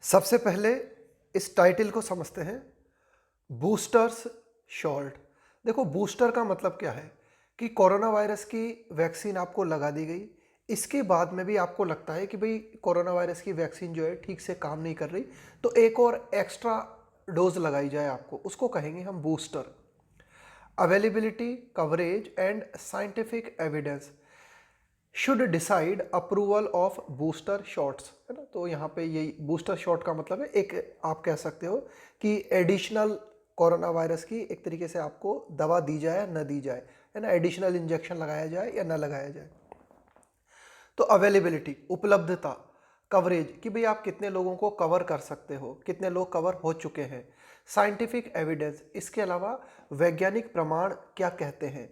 सबसे पहले इस टाइटल को समझते हैं, बूस्टर्स शॉट। देखो, बूस्टर का मतलब क्या है कि कोरोना वायरस की वैक्सीन आपको लगा दी गई, इसके बाद में भी आपको लगता है कि भाई कोरोना वायरस की वैक्सीन जो है ठीक से काम नहीं कर रही, तो एक और एक्स्ट्रा डोज लगाई जाए आपको, उसको कहेंगे हम booster. Availability, coverage and scientific evidence should decide approval of booster shots, है ना। तो यहाँ पे यही बूस्टर शॉट का मतलब है, एक आप कह सकते हो कि एडिशनल कोरोना वायरस की एक तरीके से आपको दवा दी जाए या न दी जाए, है ना, एडिशनल इंजेक्शन लगाया जाए या न लगाया जाए। तो अवेलेबिलिटी, उपलब्धता। कवरेज, कि भाई आप कितने लोगों को कवर कर सकते हो, कितने लोग कवर हो चुके हैं। साइंटिफिक एविडेंस, इसके अलावा वैज्ञानिक प्रमाण क्या कहते हैं।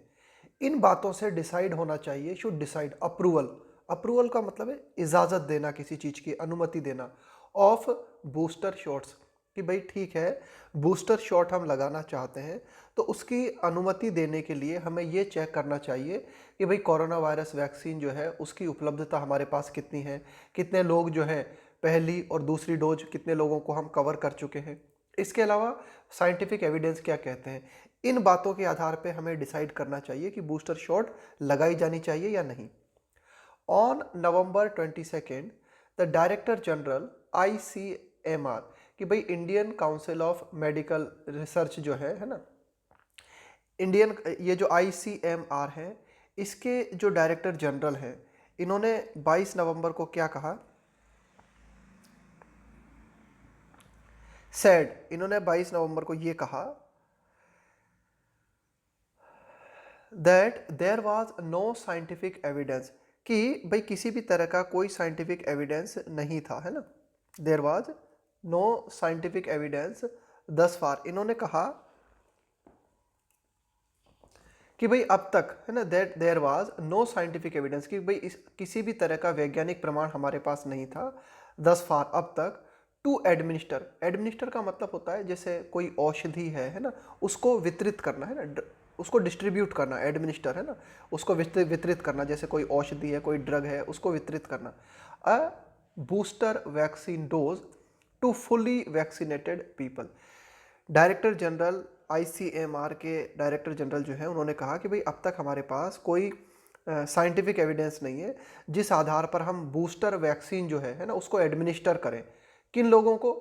इन बातों से डिसाइड होना चाहिए, शुड डिसाइड। अप्रूवल, अप्रूवल का मतलब है इजाज़त देना, किसी चीज़ की अनुमति देना। ऑफ बूस्टर शॉट्स, कि भाई ठीक है बूस्टर शॉट हम लगाना चाहते हैं, तो उसकी अनुमति देने के लिए हमें ये चेक करना चाहिए कि भाई कोरोना वायरस वैक्सीन जो है उसकी उपलब्धता हमारे पास कितनी है, कितने लोग जो है पहली और दूसरी डोज कितने लोगों को हम कवर कर चुके हैं। इसके अलावा साइंटिफिक एविडेंस क्या कहते हैं। इन बातों के आधार पे हमें डिसाइड करना चाहिए कि बूस्टर शॉट लगाई जानी चाहिए या नहीं। On November 22 the director general ICMR, कि भाई Indian council of medical research जो है ना, इंडियन, ये जो ICMR है, इसके जो डायरेक्टर जनरल हैं, इन्होंने 22 नवंबर को क्या कहा, सेड, इन्होंने 22 नवंबर को ये कहा that there was no scientific evidence, कि भाई किसी भी तरह का कोई साइंटिफिक एविडेंस नहीं था, है ना। There was no scientific evidence thus far, इन्होंने कहा कि भाई अब तक, है ना, that there was no scientific evidence, कि भाई किसी भी तरह का वैज्ञानिक प्रमाण हमारे पास नहीं था दस फार, अब तक। टू एडमिनिस्टर, एडमिनिस्टर का मतलब होता है जैसे कोई औषधि है ना, उसको वितरित करना, है ना, उसको डिस्ट्रीब्यूट करना, एडमिनिस्टर, है ना, उसको वितरित करना, जैसे कोई औषधि है, कोई ड्रग है, उसको वितरित करना। A booster vaccine dose to fully vaccinated people. Director general ICMR के डायरेक्टर जनरल जो है, उन्होंने कहा कि भाई अब तक हमारे पास कोई साइंटिफिक एविडेंस नहीं है जिस आधार पर हम बूस्टर वैक्सीन जो है ना, उसको एडमिनिस्टर करें। किन लोगों को,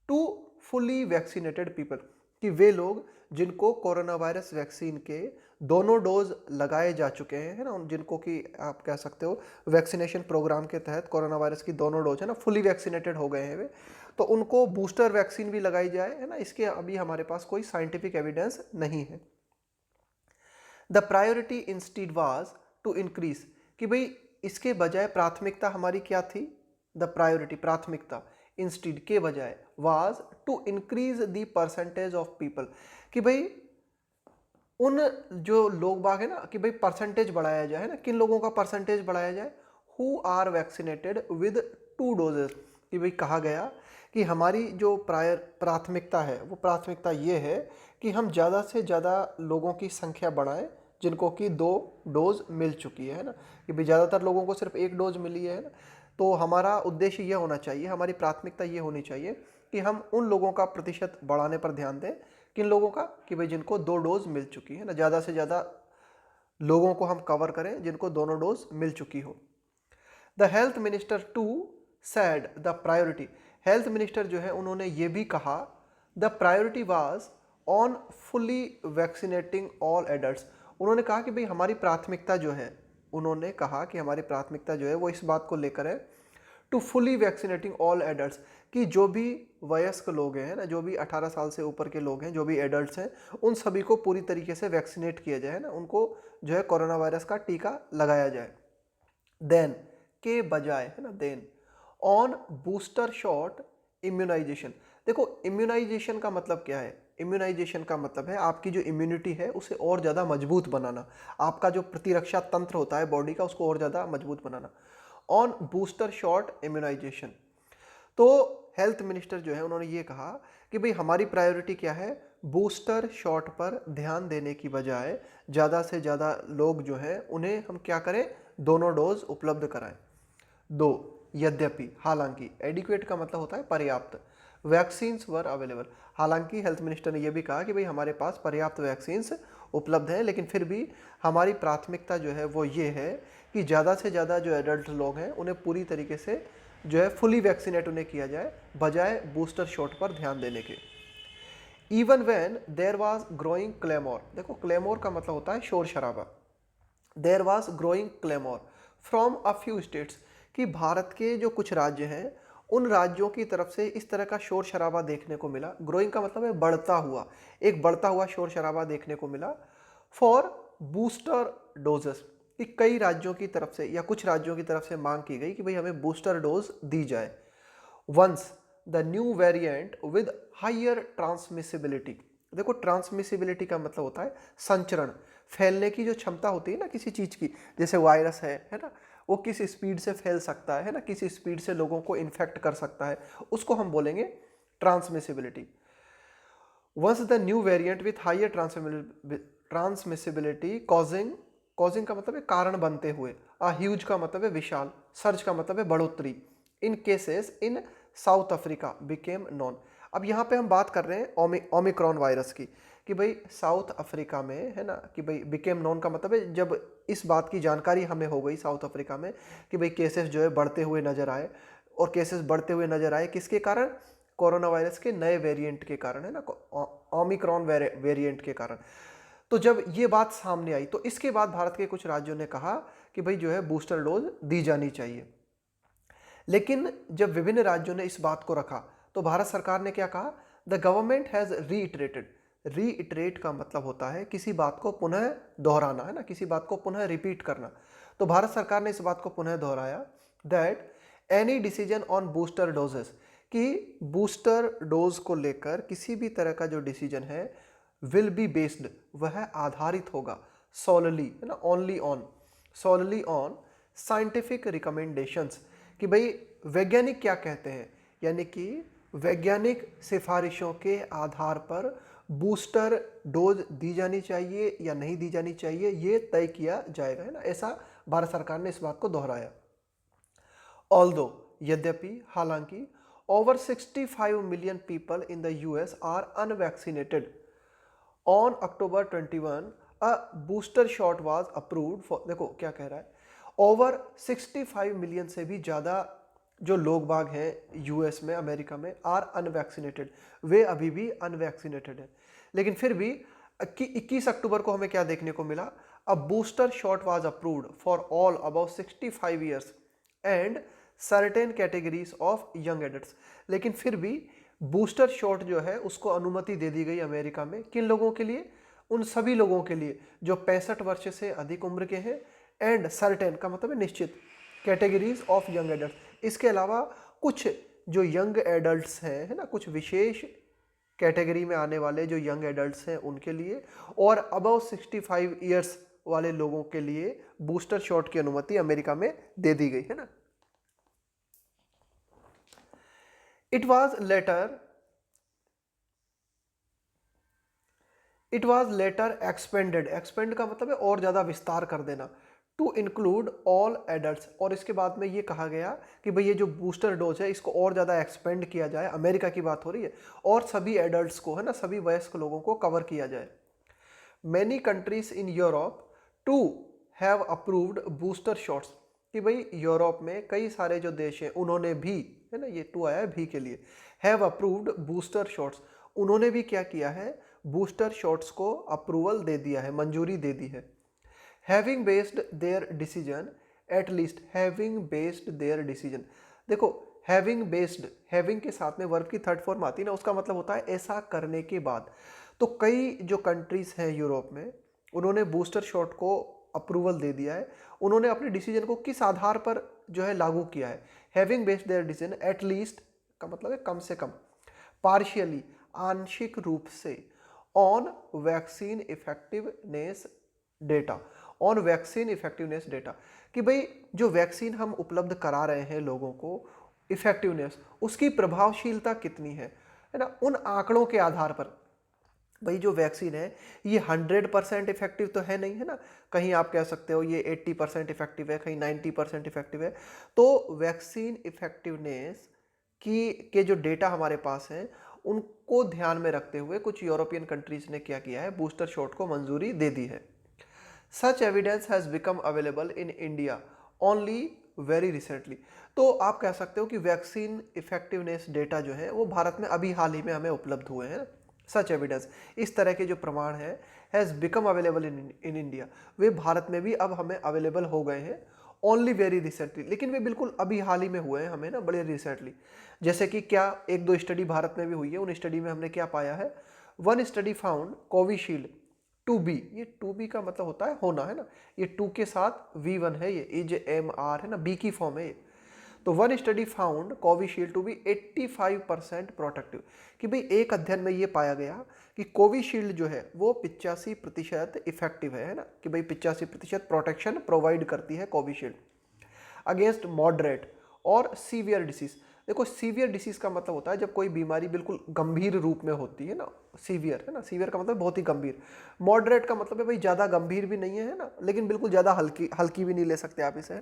टू फुली वैक्सीनेटेड पीपल, कि वे लोग जिनको कोरोना वायरस वैक्सीन के दोनों डोज लगाए जा चुके हैं, है ना, जिनको कि आप कह सकते हो वैक्सीनेशन प्रोग्राम के तहत कोरोना वायरस की दोनों डोज, है ना, फुली वैक्सीनेटेड हो गए हैं वे, तो उनको बूस्टर वैक्सीन भी लगाई जाए, है ना। इसके अभी हमारे पास कोई साइंटिफिक एविडेंस नहीं है। The priority instead was to increase, कि भाई इसके बजाय प्राथमिकता हमारी क्या थी, द प्रायोरिटी, प्राथमिकता, इंस्टीड के बजाय, was to increase the percentage of people, कि भाई उन जो लोग बाग है ना, कि भाई परसेंटेज बढ़ाया जाए, है ना, किन लोगों का परसेंटेज बढ़ाया जाए, who are vaccinated with two doses, कि भाई कहा गया कि हमारी जो प्राथमिकता है, वो प्राथमिकता ये है कि हम ज़्यादा से ज़्यादा लोगों की संख्या बढ़ाएं जिनको कि दो डोज मिल चुकी है ना, कि भाई ज़्यादातर लोगों को सिर्फ एक डोज मिली है ना। तो हमारा उद्देश्य ये होना चाहिए, हमारी प्राथमिकता ये होनी चाहिए कि हम उन लोगों का प्रतिशत बढ़ाने पर ध्यान दें, किन लोगों का, कि भाई जिनको दो डोज मिल चुकी है ना, ज़्यादा से ज़्यादा लोगों को हम कवर करें जिनको दोनों डोज मिल चुकी हो। The health minister too said the priority, health minister जो है उन्होंने ये भी कहा the priority was on fully vaccinating all adults, उन्होंने कहा कि भाई हमारी प्राथमिकता जो है, उन्होंने कहा कि हमारी प्राथमिकता जो है वो इस बात को लेकर है to fully vaccinating all adults, कि जो भी वयस्क लोग हैं ना, जो भी 18 साल से ऊपर के लोग हैं, जो भी एडल्ट्स हैं, उन सभी को पूरी तरीके से वैक्सीनेट किया जाए ना, उनको जो है कोरोना वायरस का टीका लगाया जाए। देन, के बजाय, है ना, then on booster shot immunisation. देखो, इम्यूनाइजेशन का मतलब क्या है, इम्यूनाइजेशन का मतलब है आपकी जो इम्यूनिटी है उसे और ज़्यादा मजबूत बनाना, आपका जो प्रतिरक्षा तंत्र होता है बॉडी का उसको और ज़्यादा मजबूत बनाना। ऑन बूस्टर शॉट इम्यूनाइजेशन, तो हेल्थ मिनिस्टर जो है उन्होंने ये कहा कि भाई हमारी प्रायोरिटी क्या है, बूस्टर शॉट पर ध्यान देने की बजाय ज़्यादा से ज़्यादा लोग जो हैं उन्हें हम क्या करें, दोनों डोज उपलब्ध कराएं। दो, यद्यपि, हालांकि, एडिक्वेट का मतलब होता है पर्याप्त, वैक्सीन्स वर अवेलेबल, हालांकि हेल्थ मिनिस्टर ने यह भी कहा कि भाई हमारे पास पर्याप्त वैक्सीन्स उपलब्ध हैं, लेकिन फिर भी हमारी प्राथमिकता जो है वो ये है कि ज़्यादा से ज़्यादा जो एडल्ट लोग हैं उन्हें पूरी तरीके से जो है फुली वैक्सीनेट उन्हें किया जाए, बजाय बूस्टर शॉट पर ध्यान देने के। Even when there was growing clamour, देखो क्लेमोर का मतलब होता है शोर शराबा, there was growing clamour from a few states, कि भारत के जो कुछ राज्य हैं उन राज्यों की तरफ से इस तरह का शोर शराबा देखने को मिला, ग्रोइंग का मतलब है बढ़ता हुआ, एक बढ़ता हुआ शोर शराबा देखने को मिला, फॉर बूस्टर डोजेस, कि कई राज्यों की तरफ से या कुछ राज्यों की तरफ से मांग की गई कि भाई हमें बूस्टर डोज दी जाए। Once the new variant with higher transmissibility, देखो ट्रांसमिसिबिलिटी का मतलब होता है संचरण, फैलने की जो क्षमता होती है ना किसी चीज़ की, जैसे वायरस है ना, वो किस स्पीड से फैल सकता है ना, किस स्पीड से लोगों को इन्फेक्ट कर सकता है, उसको हम बोलेंगे transmissibility. Once the new variant with higher transmissibility causing का मतलब है कारण बनते हुए, ह्यूज का मतलब है विशाल, सर्ज का मतलब है बढ़ोतरी, in cases in South Africa became known. अब यहाँ पे हम बात कर रहे हैं ओमिक्रॉन वायरस की, कि भाई साउथ अफ्रीका में है ना, कि भाई बिकेम नॉन का मतलब है जब इस बात की जानकारी हमें हो गई साउथ अफ्रीका में कि भाई केसेस जो है बढ़ते हुए नजर आए, और केसेस बढ़ते हुए नजर आए किसके कारण, कोरोना वायरस के नए वेरिएंट के कारण, है ना, ओमिक्रॉन वेरिएंट के कारण। तो जब ये बात सामने आई तो इसके बाद भारत के कुछ राज्यों ने कहा कि भाई जो है बूस्टर डोज दी जानी चाहिए। लेकिन जब विभिन्न राज्यों ने इस बात को रखा तो भारत सरकार ने क्या कहा, the government has reiterated, reiterate का मतलब होता है किसी बात को पुनः दोहराना, है ना, किसी बात को पुनः रिपीट करना। तो भारत सरकार ने इस बात को पुनः दोहराया that any decision on booster doses, कि बूस्टर डोज को लेकर किसी भी तरह का जो डिसीजन है विल बी बेस्ड, वह आधारित होगा सोलली, है ना, only on, solely on scientific recommendations, कि भाई वैज्ञानिक क्या कहते हैं, यानी कि वैज्ञानिक सिफारिशों के आधार पर बूस्टर डोज दी जानी चाहिए या नहीं दी जानी चाहिए, ये तय किया जाएगा, है ना, ऐसा भारत सरकार ने इस बात को दोहराया। ऑल्दो, यद्यपि, हालांकि, over 65 million people in the US are unvaccinated on October 21 a booster shot was approved for, देखो क्या कह रहा है, ओवर 65 मिलियन से भी ज़्यादा जो लोग बाग हैं यूएस में, अमेरिका में, आर अनवैक्सीनेटेड, वे अभी भी अनवैक्सीनेटेड हैं, लेकिन फिर भी 21 अक्टूबर को हमें क्या देखने को मिला, अ booster shot was approved for all about 65 years and certain categories of young adults, लेकिन फिर भी बूस्टर शॉट जो है उसको अनुमति दे दी गई अमेरिका में, किन लोगों के लिए, उन सभी लोगों के लिए जो 65 वर्ष से अधिक उम्र के हैं, एंड सर्टेन का मतलब है निश्चित, कैटेगरीज ऑफ यंग एडल्ट, इसके अलावा कुछ जो यंग एडल्ट्स हैं, है ना, कुछ विशेष कैटेगरी में आने वाले जो यंग एडल्ट्स हैं उनके लिए, और अबव 65 ईयर्स वाले लोगों के लिए बूस्टर शॉट की अनुमति अमेरिका में दे दी गई, है ना। It was later expanded, expand का मतलब है और ज़्यादा विस्तार कर देना, टू इंक्लूड ऑल एडल्ट्स, और इसके बाद में ये कहा गया कि भाई ये जो बूस्टर डोज है इसको और ज़्यादा एक्सपेंड किया जाए, अमेरिका की बात हो रही है, और सभी एडल्ट्स को, है ना, सभी वयस्क लोगों को कवर किया जाए। Many countries in Europe too have approved booster shots, कि भाई यूरोप में कई सारे जो देश हैं उन्होंने भी, है ना, ये टू आया है भी के लिए, हैव अप्रूव्ड बूस्टर शॉट्स, उन्होंने भी क्या किया है, बूस्टर शॉट्स को अप्रूवल दे दिया है, मंजूरी दे दी है। Having based there decision, at least having based there decision, देखो हैविंग बेस्ड, हैविंग के साथ में वर्ब की थर्ड फॉर्म आती है ना, उसका मतलब होता है ऐसा करने के बाद। तो कई जो कंट्रीज हैं यूरोप में उन्होंने बूस्टर शॉट को अप्रूवल दे दिया है, उन्होंने अपने डिसीजन को किस आधार पर जो है लागू किया है, having based there decision, at least का मतलब है कम से कम, पार्शियली आंशिक रूप से, on vaccine effectiveness data, on vaccine effectiveness data, कि भाई जो वैक्सीन हम उपलब्ध करा रहे हैं लोगों को, इफेक्टिवनेस, उसकी प्रभावशीलता कितनी है ना, उन आंकड़ों के आधार पर, भाई जो वैक्सीन है ये 100% इफेक्टिव तो है नहीं, है ना। कहीं आप कह सकते हो ये 80% इफेक्टिव है, कहीं 90% इफेक्टिव है। तो वैक्सीन इफेक्टिवनेस की के जो डेटा हमारे पास हैं उनको ध्यान में रखते हुए कुछ यूरोपियन कंट्रीज ने क्या किया है, बूस्टर शॉट को मंजूरी दे दी है। सच evidence has become available in India only very recently. तो आप कह सकते हो कि वैक्सीन इफेक्टिवनेस डेटा जो है वो भारत में अभी हाल ही में हमें उपलब्ध हुए हैं। सच एविडेंस, इस तरह के जो प्रमाण है, has become available in India, वे भारत में भी अब हमें अवेलेबल हो गए हैं ओनली वेरी रिसेंटली। लेकिन वे बिल्कुल अभी हाल ही में हुए हैं हमें ना, बड़े रिसेंटली। जैसे कि क्या एक दो स्टडी भारत में भी हुई है, उन स्टडी में हमने क्या पाया है, one study found Covishield 2B, ये 2B का मतलब होता है होना, है ना। ये 2 के साथ V1 है, ये EJMR है ना, B की फॉर्म है ये। तो one study found Covishield to be 85% protective, कि भाई एक अध्ययन में ये पाया गया कि कोविशील्ड जो है वो 85% इफेक्टिव है ना, कि भाई 85% प्रोटेक्शन प्रोवाइड करती है कोविशील्ड अगेंस्ट मॉडरेट और सीवियर डिसीज। देखो सीवियर डिसीज का मतलब होता है जब कोई बीमारी बिल्कुल गंभीर रूप में होती है ना, सीवियर है ना, सीवियर का मतलब बहुत ही गंभीर। मॉडरेट का मतलब है भाई ज़्यादा गंभीर भी नहीं है ना, लेकिन बिल्कुल ज़्यादा हल्की हल्की भी नहीं ले सकते आप इसे।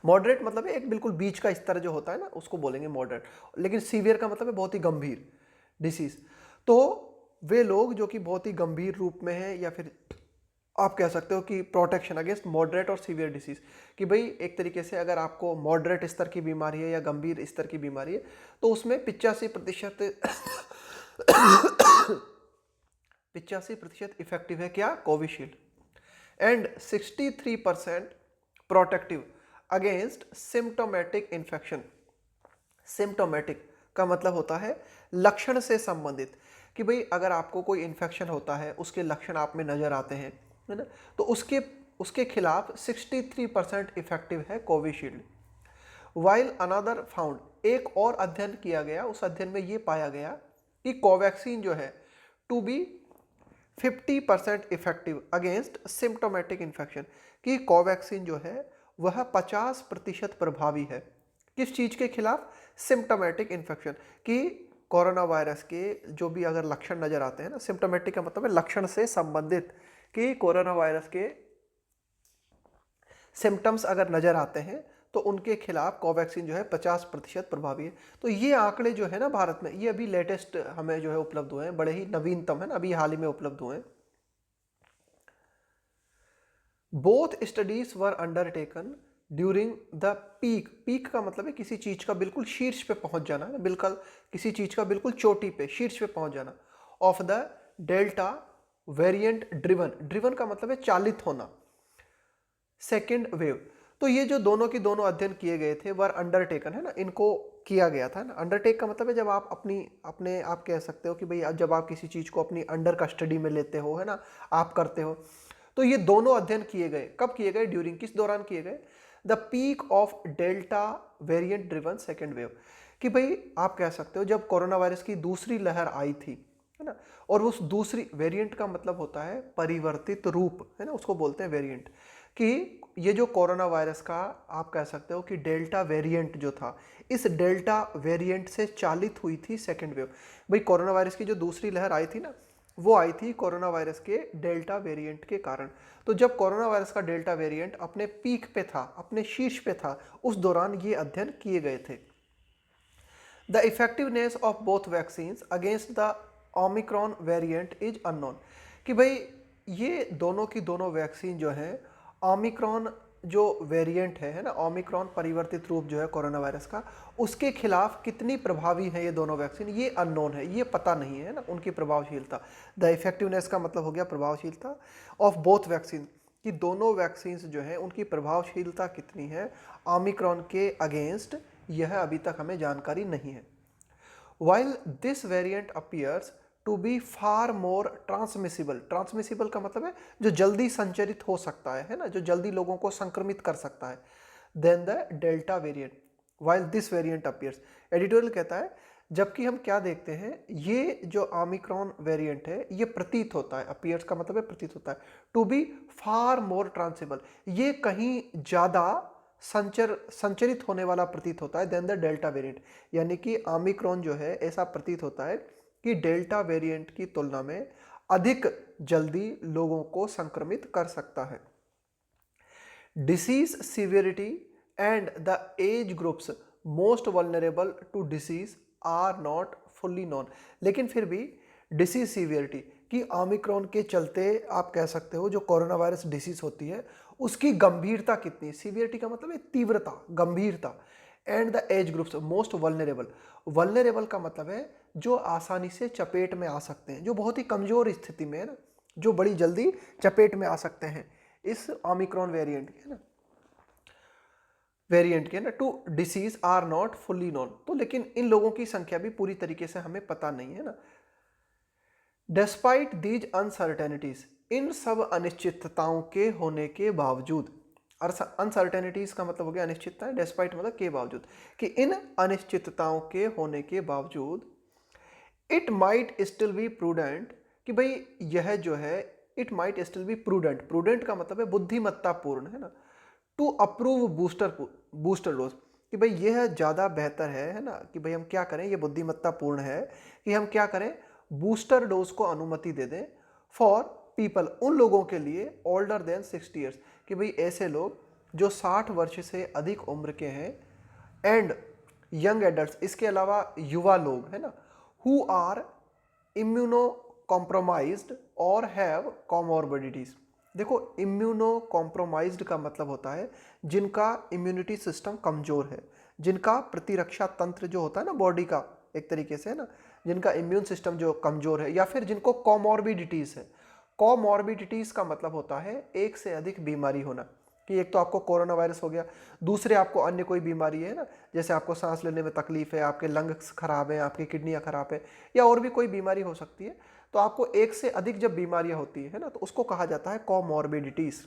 मॉडरेट मतलब है एक बिल्कुल बीच का स्तर जो होता है ना, उसको बोलेंगे मॉडरेट। लेकिन सीवियर का मतलब है बहुत ही गंभीर डिसीज। तो वे लोग जो कि बहुत ही गंभीर रूप में है, या फिर आप कह सकते हो कि प्रोटेक्शन अगेंस्ट मॉडरेट और सीवियर डिसीज, कि भाई एक तरीके से अगर आपको मॉडरेट स्तर की बीमारी है या गंभीर स्तर की बीमारी है तो उसमें 85% इफेक्टिव है क्या, Covishield. And 63% protective against symptomatic infection. Symptomatic का मतलब होता है लक्षण से संबंधित, कि भाई अगर आपको कोई इन्फेक्शन होता है, उसके लक्षण आप में नजर आते हैं, है ना, तो उसके उसके खिलाफ 63% इफेक्टिव है कोविशील्ड। वाइल अनदर फाउंड, एक और अध्ययन किया गया, उस अध्ययन में ये पाया गया कि कोवैक्सीन जो है to be 50% effective against symptomatic infection, कि कोवैक्सीन जो है वह 50% प्रभावी है किस चीज के खिलाफ, सिम्टोमेटिक इन्फेक्शन, कि कोरोना वायरस के जो भी अगर लक्षण नजर आते हैं ना, सिम्टोमेटिक का मतलब है लक्षण से संबंधित, कि कोरोना वायरस के सिम्टम्स अगर नजर आते हैं तो उनके खिलाफ कोवैक्सीन जो है 50% प्रभावी है। तो ये आंकड़े जो है ना भारत में, ये अभी लेटेस्ट हमें जो है उपलब्ध हुए हैं, बड़े ही नवीनतम है ना, अभी हाल ही में उपलब्ध हुए हैं। Both studies were undertaken during the peak, peak का मतलब है किसी चीज का बिल्कुल शीर्ष पे पहुंच जाना है, बिल्कुल किसी चीज का बिल्कुल चोटी पे शीर्ष पे पहुंच जाना, of the delta variant driven, driven का मतलब है चालित होना, सेकेंड वेव। तो ये जो दोनों की दोनों अध्ययन किए गए थे वर अंडरटेकन, है ना, इनको किया गया था ना। अंडरटेक का मतलब है जब आप अपने आप कह सकते हो कि भाई जब आप किसी चीज को अपनी अंडर कस्टडी में लेते हो, है ना, आप करते हो। तो ये दोनों अध्ययन किए गए, कब किए गए, ड्यूरिंग, किस दौरान किए गए, the peak of delta variant driven second wave, कि भाई आप कह सकते हो जब कोरोना वायरस की दूसरी लहर आई थी, है ना, और उस दूसरी वेरिएंट का मतलब होता है परिवर्तित रूप, है ना, उसको बोलते हैं वेरिएंट, कि ये जो कोरोना वायरस का आप कह सकते हो कि डेल्टा वेरिएंट जो था, इस डेल्टा वेरिएंट से चालित हुई थी सेकेंड वेव। भाई कोरोना वायरस की जो दूसरी लहर आई थी ना, वो आई थी कोरोना वायरस के डेल्टा वेरिएंट के कारण। तो जब कोरोना वायरस का डेल्टा वेरिएंट अपने पीक पे था, अपने शीर्ष पे था, उस दौरान ये अध्ययन किए गए थे। The effectiveness of both vaccines against the Omicron variant is unknown, कि भाई ये दोनों की दोनों वैक्सीन जो है ओमिक्रॉन जो वेरिएंट है ना, ओमिक्रॉन परिवर्तित रूप जो है कोरोना वायरस का, उसके खिलाफ कितनी प्रभावी है ये दोनों वैक्सीन, ये अननोन है, ये पता नहीं है ना उनकी प्रभावशीलता। द इफेक्टिवनेस का मतलब हो गया प्रभावशीलता ऑफ बोथ वैक्सीन, कि दोनों वैक्सीन्स जो है उनकी प्रभावशीलता कितनी है ओमिक्रॉन के अगेंस्ट, यह अभी तक हमें जानकारी नहीं है। While this variant appears to be far more transmissible, transmissible का मतलब है जो जल्दी संचरित हो सकता है ना, जो जल्दी लोगों को संक्रमित कर सकता है, than the delta variant, while this variant appears, editorial कहता है जबकि हम क्या देखते हैं, ये जो ओमिक्रॉन वेरिएंट है ये प्रतीत होता है, अपीयर्स का मतलब है प्रतीत होता है, टू बी फार मोर ट्रांसेबल, ये कहीं ज़्यादा संचरित होने वाला प्रतीत होता है देन द डेल्टा वेरिएंट, यानी कि ओमिक्रॉन जो है ऐसा प्रतीत होता है कि डेल्टा वेरिएंट की तुलना में अधिक जल्दी लोगों को संक्रमित कर सकता है। Disease severity and the age groups most vulnerable to disease are not fully known. लेकिन फिर भी डिसीज सीवियरिटी कि ओमिक्रॉन के चलते आप कह सकते हो जो कोरोना वायरस डिसीज होती है उसकी गंभीरता कितनी, सीवियरिटी का मतलब है तीव्रता, गंभीरता, and the age groups most vulnerable. Vulnerable का मतलब है जो आसानी से चपेट में आ सकते हैं, जो बहुत ही कमजोर स्थिति में है ना, जो बड़ी जल्दी चपेट में आ सकते हैं इस ओमिक्रॉन वेरिएंट के ना, to disease are not fully known. तो लेकिन इन लोगों की संख्या भी पूरी तरीके से हमें पता नहीं है ना। डिस्पाइट दीज अनसर्टेनिटीज, इन सब अनिश्चितताओं के होने के बावजूद, अनसर्टेनिटीज का मतलब हो गया अनिश्चितताएं, डिस्पाइट मतलब के बावजूद, कि इन अनिश्चितताओं के होने के बावजूद it might still be prudent, कि भाई यह जो है it might still be prudent, prudent का मतलब है बुद्धिमत्तापूर्ण है ना, टू अप्रूव बूस्टर डोज, कि भाई यह ज़्यादा बेहतर है ना, कि भाई हम क्या करें, ये बुद्धिमत्तापूर्ण है कि हम क्या करें, बूस्टर डोज को अनुमति दे दें फॉर पीपल, उन लोगों के लिए ओल्डर देन 60 ईयर्स, कि भाई ऐसे लोग जो 60 वर्ष से अधिक उम्र के हैं, एंड यंग एडल्ट, इसके अलावा युवा लोग है ना, हु आर इम्यूनो कॉम्प्रोमाइज्ड और हैव कॉमोर्बिडिटीज। देखो इम्यूनो कॉम्प्रोमाइज्ड का मतलब होता है जिनका इम्यूनिटी सिस्टम कमजोर है, जिनका प्रतिरक्षा तंत्र जो होता है ना बॉडी का एक तरीके से है ना, जिनका इम्यून सिस्टम जो कमजोर है, या फिर जिनको कॉमोर्बिडिटीज है। कॉमोर्बिडिटीज का मतलब होता है एक से अधिक बीमारी होना, कि एक तो आपको कोरोना वायरस हो गया, दूसरे आपको अन्य कोई बीमारी है ना, जैसे आपको सांस लेने में तकलीफ है, आपके लंग्स खराब हैं, आपकी किडनियां खराब है, या और भी कोई बीमारी हो सकती है। तो आपको एक से अधिक जब बीमारियां होती है ना, तो उसको कहा जाता है कॉमोर्बिडिटीज।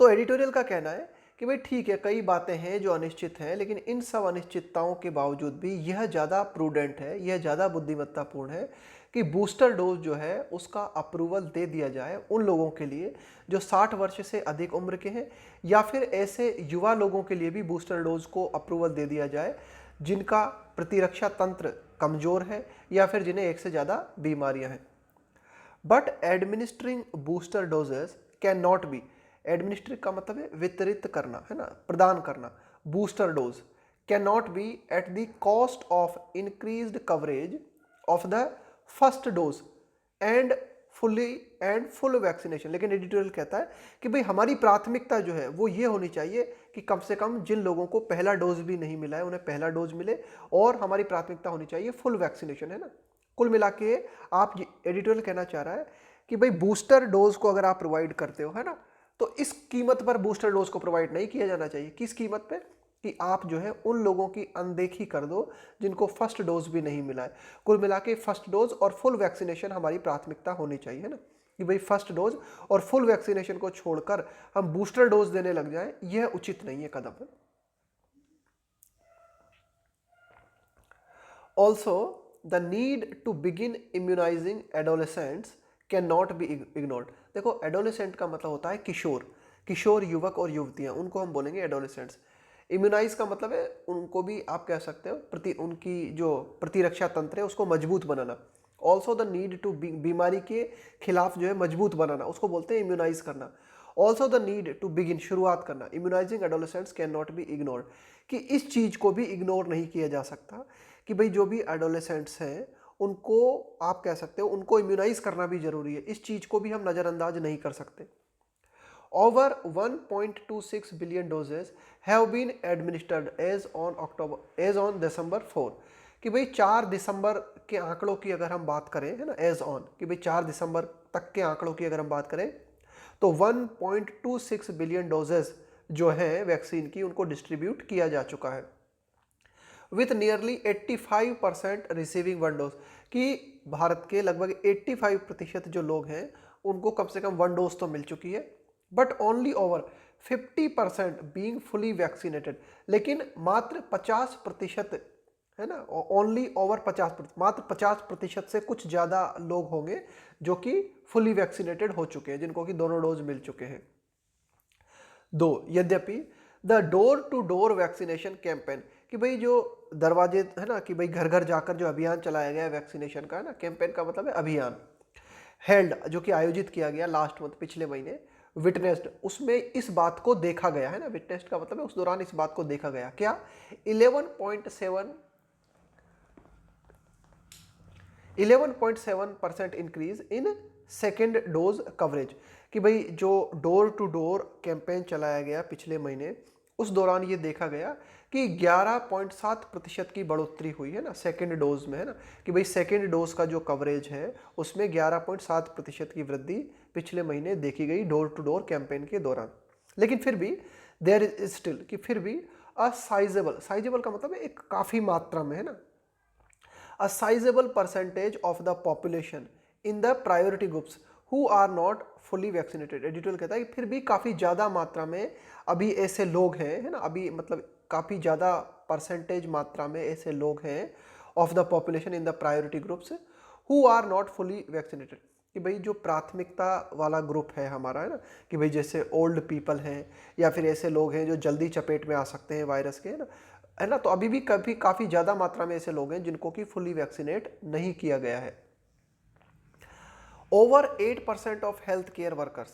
तो एडिटोरियल का कहना है कि भाई ठीक है, कई बातें हैं जो अनिश्चित हैं, लेकिन इन सब अनिश्चितताओं के बावजूद भी यह ज़्यादा प्रूडेंट है, यह ज़्यादा बुद्धिमत्तापूर्ण है कि बूस्टर डोज जो है उसका अप्रूवल दे दिया जाए उन लोगों के लिए जो 60 वर्ष से अधिक उम्र के हैं, या फिर ऐसे युवा लोगों के लिए भी बूस्टर डोज को अप्रूवल दे दिया जाए जिनका प्रतिरक्षा तंत्र कमज़ोर है, या फिर जिन्हें एक से ज़्यादा बीमारियां हैं। But administering booster doses can not B, administrate का मतलब है वितरित करना है ना, प्रदान करना, booster dose can not B at the cost of increased coverage of the first dose and full vaccination. लेकिन एडिटोरियल कहता है कि भाई हमारी प्राथमिकता जो है वो ये होनी चाहिए कि कम से कम जिन लोगों को पहला डोज भी नहीं मिला है उन्हें पहला डोज मिले, और हमारी प्राथमिकता होनी चाहिए फुल वैक्सीनेशन है ना। कुल मिला के आप एडिटोरियल कहना चाह रहा है कि भाई बूस्टर डोज को अगर आप प्रोवाइड करते हो है ना, तो इस कीमत पर बूस्टर डोज को प्रोवाइड नहीं किया जाना चाहिए। किस कीमत पे, कि आप जो है उन लोगों की अनदेखी कर दो जिनको फर्स्ट डोज भी नहीं मिला है। कुल मिला के फर्स्ट डोज और फुल वैक्सीनेशन हमारी प्राथमिकता होनी चाहिए ना, कि भाई फर्स्ट डोज और फुल वैक्सीनेशन को छोड़कर हम बूस्टर डोज देने लग जाएं, यह उचित नहीं है कदम। Also the need to begin immunising adolescents can not be ignored. देखो एडोलेसेंट का मतलब होता है किशोर, किशोर युवक और युवतियां, उनको हम बोलेंगे एडोलेसेंट्स। इम्यूनाइज का मतलब है उनको भी आप कह सकते हो उनकी जो प्रतिरक्षा तंत्र है उसको मजबूत बनाना। ऑल्सो द नीड टू, बीमारी के खिलाफ जो है मजबूत बनाना, उसको बोलते हैं इम्यूनाइज करना। Also the need to begin, शुरुआत करना, immunising adolescents can not be ignored, कि इस चीज़ को भी इग्नोर नहीं किया जा सकता कि भाई जो भी एडोलेसेंट्स हैं उनको आप कह सकते हो उनको इम्यूनाइज करना भी जरूरी है, इस चीज़ को भी हम नज़रअंदाज नहीं कर सकते। Over 1.26 billion doses have been administered as on December 4, कि भाई 4 दिसंबर के आंकड़ों की अगर हम बात करें है ना, एज ऑन, कि भाई 4 दिसंबर तक के आंकड़ों की अगर हम बात करें तो 1.26 बिलियन डोजेस जो है वैक्सीन की उनको डिस्ट्रीब्यूट किया जा चुका है, with nearly 85% receiving one dose, कि भारत के लगभग 85% जो लोग हैं उनको कम से कम वन डोज तो मिल चुकी है, but only over 50% being fully vaccinated, लेकिन मात्र 50% है ना, ओनली ओवर 50%, मात्र 50% से कुछ ज़्यादा लोग होंगे जो कि फुली वैक्सीनेटेड हो चुके हैं, जिनको कि दोनों डोज मिल चुके हैं। यद्यपि the door to door vaccination campaign, कि भाई जो दरवाजे है ना, कि भाई घर घर जाकर जो अभियान चलाया गया है वैक्सीनेशन का, है ना, कैंपेन का मतलब है अभियान, हेल्ड जो कि आयोजित किया गया लास्ट मंथ, पिछले महीने, विटनेस्ड, उसमें इस बात को देखा गया है ना, विटनेस्ड का मतलब है उस दौरान इस बात को देखा गया, क्या 11.7% increase in second dose coverage, कि भाई जो डोर टू डोर कैंपेन चलाया गया पिछले महीने, उस दौरान ये देखा गया कि 11.7% की बढ़ोतरी हुई है ना सेकेंड डोज में, है ना, कि भाई सेकेंड डोज का जो कवरेज है उसमें 11.7% की वृद्धि पिछले महीने देखी गई डोर टू डोर कैंपेन के दौरान। लेकिन फिर भी देयर इज स्टिल, कि फिर भी अ साइजेबल का मतलब है एक काफ़ी मात्रा में, है ना, a sizable percentage of the population in the priority groups who are not fully vaccinated। Editorial कहता है कि फिर भी काफ़ी ज़्यादा मात्रा में अभी ऐसे लोग हैं, है ना, अभी मतलब काफ़ी ज़्यादा परसेंटेज मात्रा में ऐसे लोग हैं of the population in the priority groups who are not fully vaccinated, कि भाई जो प्राथमिकता वाला ग्रुप है हमारा, है ना, कि भाई जैसे ओल्ड पीपल हैं या फिर ऐसे लोग हैं जो जल्दी चपेट में आ सकते हैं वायरस के, है ना, तो अभी भी काफ़ी ज़्यादा मात्रा में ऐसे लोग हैं जिनको कि फुली वैक्सीनेट नहीं किया गया है। Over 8% of health care workers,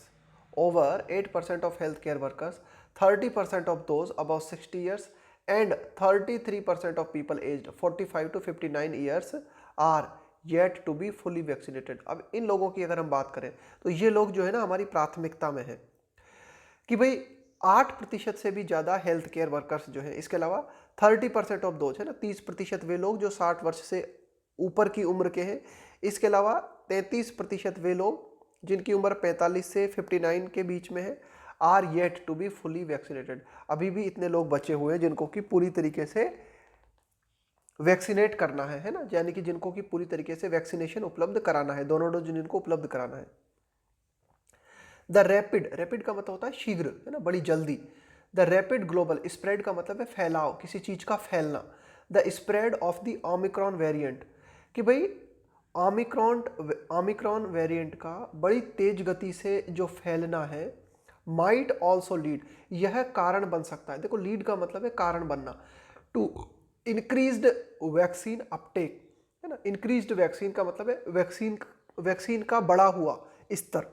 over 8% of health care workers, 30% of those about 60 years and 33% of people aged 45 to 59 years are yet to be fully vaccinated. अब इन लोगों की अगर हम बात करें तो ये लोग जो है ना हमारी प्राथमिकता में है, कि भाई 8% से भी ज़्यादा हेल्थ केयर वर्कर्स जो है, इसके अलावा 30% ऑफ दोज, है ना, 30% वे लोग जो 60 वर्ष से ऊपर की उम्र के हैं, इसके अलावा 33% वे लोग जिनकी उम्र 45 से 59 के बीच में है, are yet to be fully vaccinated. अभी भी इतने लोग बचे हुए हैं जिनको कि पूरी तरीके से वैक्सीनेट करना है ना, यानी कि जिनको कि पूरी तरीके से वैक्सीनेशन उपलब्ध कराना है, दोनों डोज जिनको उपलब्ध कराना है। द रैपिड का मतलब होता है शीघ्र, है ना, बड़ी जल्दी। द रैपिड ग्लोबल स्प्रेड का मतलब है फैलाव, किसी चीज का फैलना। The spread of the Omicron variant, कि भाई ओमिक्रॉन वेरिएंट का बड़ी तेज गति से जो फैलना है, माइट ऑल्सो लीड, यह कारण बन सकता है। देखो लीड का मतलब है कारण बनना, टू इंक्रीज्ड वैक्सीन अपटेक, है ना, इंक्रीज्ड वैक्सीन का मतलब है वैक्सीन का बढ़ा हुआ स्तर,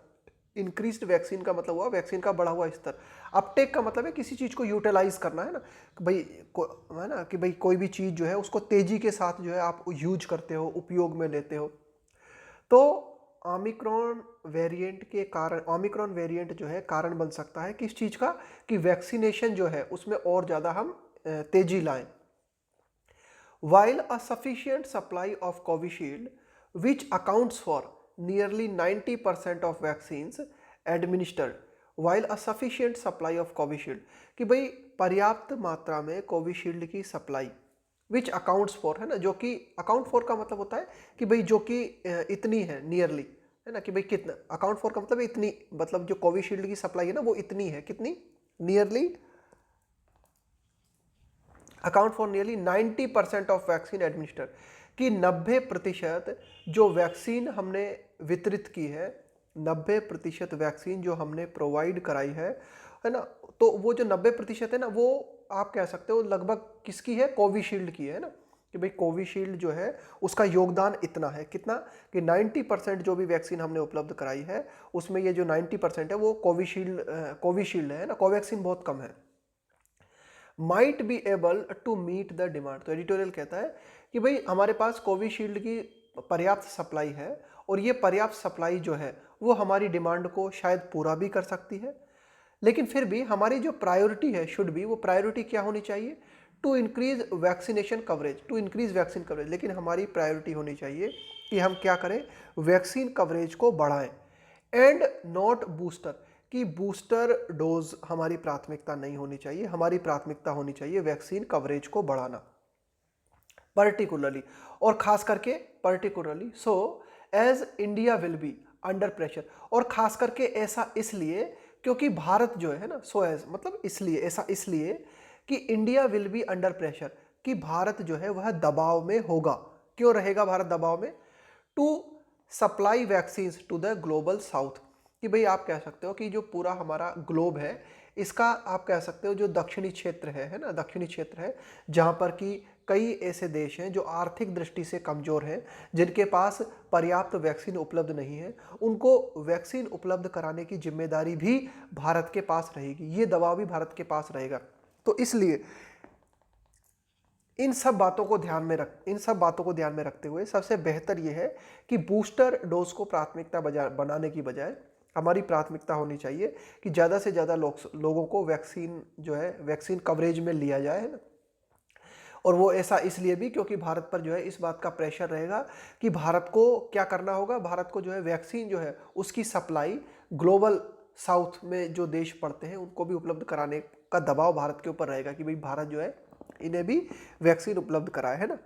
इंक्रीज्ड वैक्सीन का मतलब हुआ वैक्सीन का बढ़ा हुआ स्तर। अपटेक का मतलब है किसी चीज को यूटिलाइज करना, है ना, भाई है ना, कि भाई कोई भी चीज जो है उसको तेजी के साथ जो है आप यूज करते हो, उपयोग में लेते हो। तो ओमिक्रॉन वेरिएंट के कारण, ओमिक्रॉन वेरिएंट जो है कारण बन सकता है किस चीज का, कि वैक्सीनेशन जो है उसमें और ज्यादा हम तेजी लाएं। While a sufficient supply of Covishield, which accounts for nearly 90% of vaccines administered, while a sufficient supply of Covishield, कि भाई पर्याप्त मात्रा में कोविशील्ड की सप्लाई, विच अकाउंट्स फॉर, है ना, जो कि अकाउंट फॉर का मतलब होता है कि भाई जो कि इतनी है, नियरली, है ना, कि भाई कितना, अकाउंट फॉर का मतलब इतनी, मतलब जो कोविशील्ड की सप्लाई है ना वो इतनी है, कितनी, nearly account for nearly 90% of vaccine administered, कि 90% जो वैक्सीन हमने वितरित की है, 90% वैक्सीन जो हमने प्रोवाइड कराई है ना, तो वो जो 90% है ना, वो आप कह सकते हो लगभग किसकी है, कोविशील्ड की है ना, कि भाई कोविशील्ड जो है उसका योगदान इतना है, कितना, कि 90% जो भी वैक्सीन हमने उपलब्ध कराई है उसमें ये जो 90% है वो कोविशील्ड है ना, कोवैक्सीन बहुत कम है। Might be able to meet the demand, तो एडिटोरियल कहता है कि भाई हमारे पास कोविशील्ड की पर्याप्त सप्लाई है और ये पर्याप्त सप्लाई जो है वो हमारी डिमांड को शायद पूरा भी कर सकती है, लेकिन फिर भी हमारी जो प्रायोरिटी है, शुड बी, वो प्रायोरिटी क्या होनी चाहिए, to increase vaccination coverage, to increase vaccine coverage, लेकिन हमारी प्रायोरिटी होनी चाहिए कि हम क्या करें, वैक्सीन कवरेज को बढ़ाएं, एंड नॉट बूस्टर, कि बूस्टर डोज हमारी प्राथमिकता नहीं होनी चाहिए, हमारी प्राथमिकता होनी चाहिए वैक्सीन कवरेज को बढ़ाना, पर्टिकुलरली और खास करके particularly, so as India will be under pressure, और खास करके ऐसा इसलिए क्योंकि भारत जो है ना, सो एज मतलब इसलिए, ऐसा इसलिए कि India will be under pressure, कि भारत जो है वह दबाव में होगा। क्यों रहेगा भारत दबाव में, to supply vaccine to the global south, कि भाई आप कह सकते हो कि जो पूरा हमारा ग्लोब है इसका आप कह सकते हो जो दक्षिणी क्षेत्र है ना, दक्षिणी क्षेत्र है जहाँ पर कि कई ऐसे देश हैं जो आर्थिक दृष्टि से कमज़ोर हैं, जिनके पास पर्याप्त वैक्सीन उपलब्ध नहीं है, उनको वैक्सीन उपलब्ध कराने की जिम्मेदारी भी भारत के पास रहेगी, ये दबाव भी भारत के पास रहेगा। तो इसलिए इन सब बातों को ध्यान में रखते हुए सबसे बेहतर ये है कि बूस्टर डोज को प्राथमिकता बनाने की बजाय हमारी प्राथमिकता होनी चाहिए कि ज़्यादा से ज़्यादा लोगों को वैक्सीन जो है वैक्सीन कवरेज में लिया जाए, है ना। और वो ऐसा इसलिए भी क्योंकि भारत पर जो है इस बात का प्रेशर रहेगा कि भारत को क्या करना होगा, भारत को जो है वैक्सीन जो है उसकी सप्लाई ग्लोबल साउथ में जो देश पड़ते हैं उनको भी उपलब्ध कराने का दबाव भारत के ऊपर रहेगा कि भाई भारत जो है इन्हें भी वैक्सीन उपलब्ध कराए, है ना।